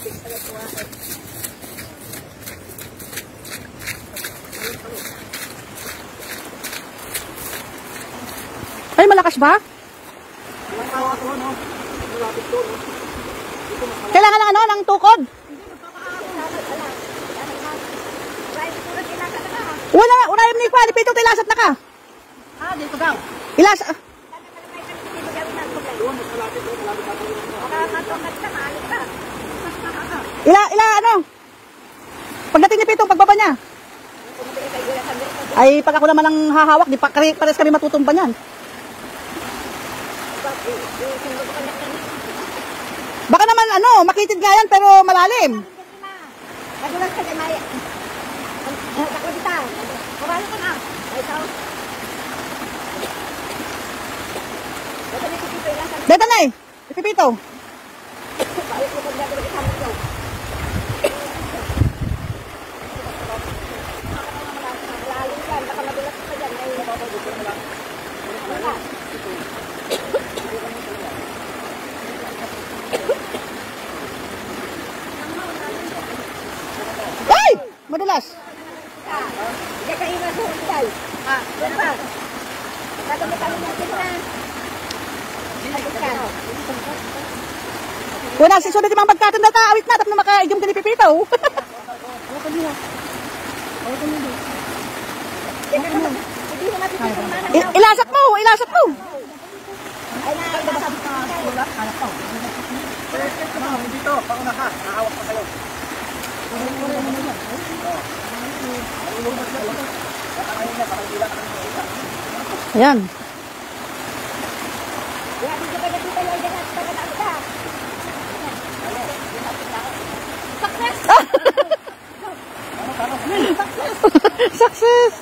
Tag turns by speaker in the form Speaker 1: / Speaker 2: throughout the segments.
Speaker 1: Ay, malakas ba? Kailangan ng ano, ng tukod? Wala, unayam ni Kwani, pito ilasat na ka.
Speaker 2: Ah, dito daw.
Speaker 1: Ilasat. Ano? Pagdating ni Pitong, pagbaba niya. Ay, pag ako naman ang hahawak, di pa pares kami matutumba niyan. Baka naman ano, makitid nga yan pero malalim. Dito na eh, Pipito. Ay! Madulas. Wala si sunod yung mga bagkatan na taawit na tapos na makaigam ka ni Pipito. Ilasak mo, ilasak mo.
Speaker 2: Dito, pauna ka, nahawak pa kayo.
Speaker 1: Ayan. Success!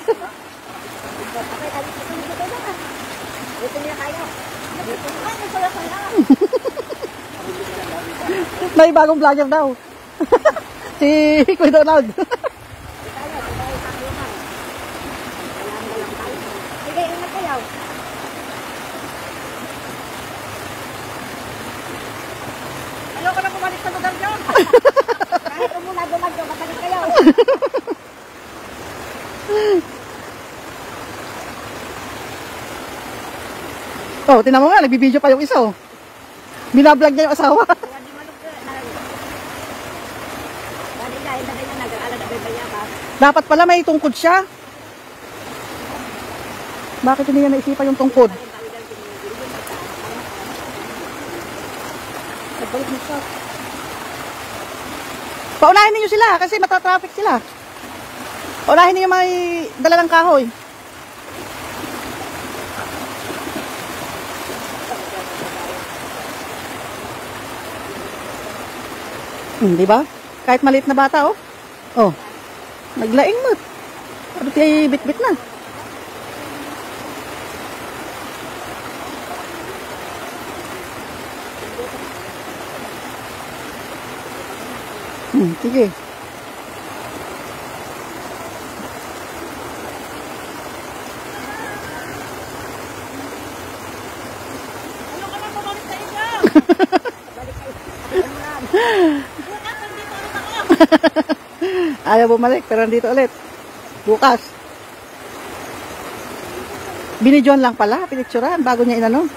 Speaker 1: May bagong vlogger daw. Si Kuya Donald.
Speaker 3: Sige, ingat kayo.
Speaker 2: Ayaw ka na bumalik sa lugar niyo.
Speaker 3: Kahit umulag-ulag nyo, matalik kayo.
Speaker 1: Oh, tinan mo nga, nagbibideo pa yung isa oh. Binablog niya yung asawa. Dapat pala may tungkod siya. Bakit hindi niya naisipan yung tungkod? Paunahin niyo sila kasi matatraffic sila. Paunahin niyo may dala ng kahoy. Di ba? Kahit maliit na bata oh. Oh. Naglaing mo. Ano tayo bit-bit na? Sige.
Speaker 2: Ayaw ka na bumalik sa inyo.
Speaker 1: Ayaw bumalik pero nandito ulit. Bukas. Binidyon lang pala, pinicturan bago niya inano.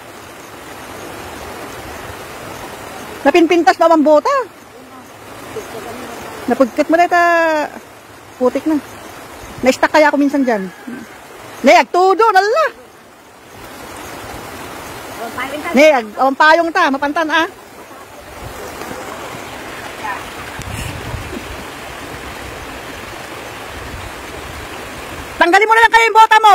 Speaker 1: Napinpintas na ang bota. Napagkat mo na ita putik na. Na-stuck kaya ako minsan dyan. Nayag, tudo, nala. Nayag, ang payong ta, mapantan ah. Tanggalin mo na lang kayo yung bota mo.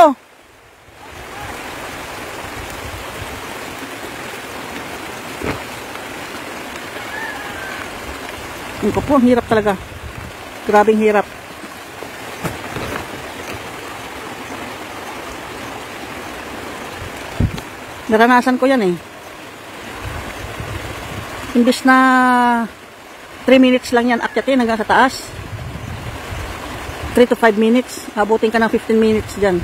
Speaker 1: Ang ko po, ang hirap talaga. Grabing hirap. Naranasan ko yan eh. Imbis na 3 minutes lang yan akyatin hanggang sa taas. 3 to 5 minutes. Abutin ka ng 15 minutes dyan.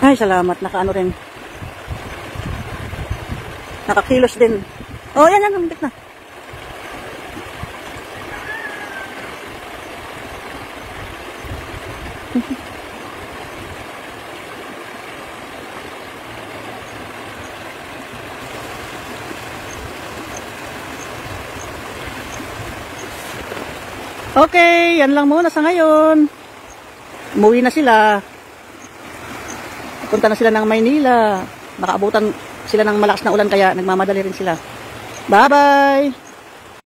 Speaker 1: Ay, salamat. Nakaano rin. Nakakilos din. Oh, yan, yan, lumipit na. Okay, yan lang muna sa ngayon. Umuwi na sila. Punta na sila ng Maynila. Nakaabutan sila ng malakas na ulan kaya nagmamadali rin sila. Bye-bye!